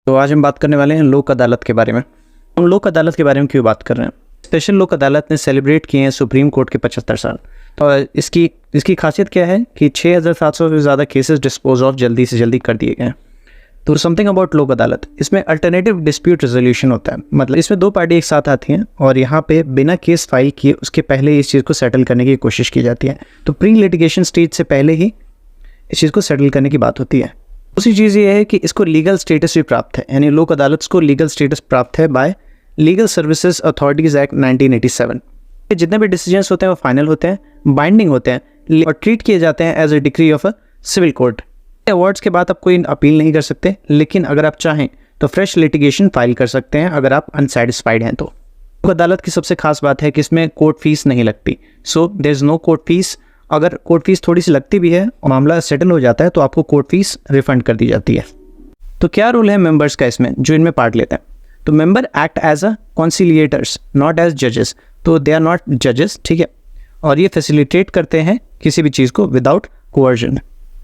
तो आज हम बात करने वाले हैं लोक अदालत के बारे में। हम लोक अदालत के बारे में क्यों बात कर रहे हैं? स्पेशल लोक अदालत ने सेलिब्रेट किए हैं सुप्रीम कोर्ट के 75 साल। तो इसकी खासियत क्या है कि 6700 से ज़्यादा केसेस डिस्पोज ऑफ जल्दी से जल्दी कर दिए गए हैं। तो समथिंग अबाउट लोक अदालत, इसमें अल्टरनेटिव डिस्प्यूट रेजोल्यूशन होता है। मतलब इसमें दो पार्टी एक साथ आती हैं और यहाँ पे बिना केस फाइल किए उसके पहले इस चीज़ को सेटल करने की कोशिश की जाती है। तो प्री लिटिगेशन स्टेज से पहले ही इस चीज़ को सेटल करने की बात होती है। दूसरी चीज़ ये है कि इसको लीगल स्टेटस भी प्राप्त है, यानी लोक अदालत को लीगल स्टेटस प्राप्त है bye legal services authorities act 1987। जितने भी डिसीजंस होते हैं वो फाइनल होते हैं, बाइंडिंग होते हैं और ट्रीट किए जाते हैं as a decree of a civil court. Awards के बाद आप कोई अपील नहीं कर सकते, लेकिन अगर आप चाहें तो फ्रेश लिटिगेशन फाइल कर सकते हैं अगर आप अनसेटिस्फाइड हैं। तो लोक अदालत की सबसे खास बात है कि इसमें कोर्ट फीस नहीं लगती। So there is no court fees. अगर कोर्ट फीस थोड़ी सी लगती भी है और मामला सेटल हो जाता है तो आपको कोर्ट फीस रिफंड कर दी जाती है। तो क्या रोल है मेंबर्स का इसमें जो इनमें पार्ट लेते हैं? तो member act as a conciliators not as जजेस। तो दे आर नॉट जजेस, ठीक है, और ये फैसिलिटेट करते हैं किसी भी चीज़ को विदाउट कोअर्जन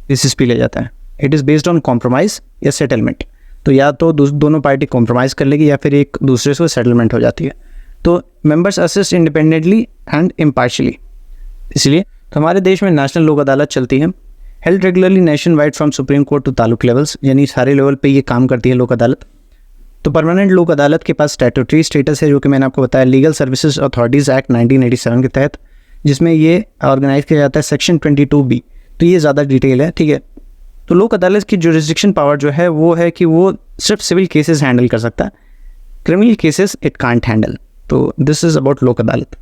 बेसिस पे ले जाता है। It is based on compromise या सेटलमेंट। तो या तो दोनों पार्टी कॉम्प्रोमाइज़ कर लेगी या फिर एक दूसरे से सेटलमेंट हो जाती है। तो members assist independently and impartially. इसलिए तो हमारे देश में नेशनल लोक अदालत चलती है, held regularly nationwide from supreme court to taluk levels, यानी सारे लेवल पे ये काम करती है लोक अदालत। तो परमानेंट लोक अदालत के पास स्टैट्यूटरी स्टेटस है, जो कि मैंने आपको बताया लीगल सर्विसेज अथॉरिटीज़ एक्ट 1987 के तहत, जिसमें ये ऑर्गेनाइज किया जाता है सेक्शन 22B। तो ये ज़्यादा डिटेल है, ठीक है। तो लोक अदालत की जुरिस्डिक्शन पावर जो है वो है कि वो सिर्फ सिविल केसेस हैंडल कर सकता है, criminal cases it can't handle. तो दिस इज़ अबाउट लोक अदालत।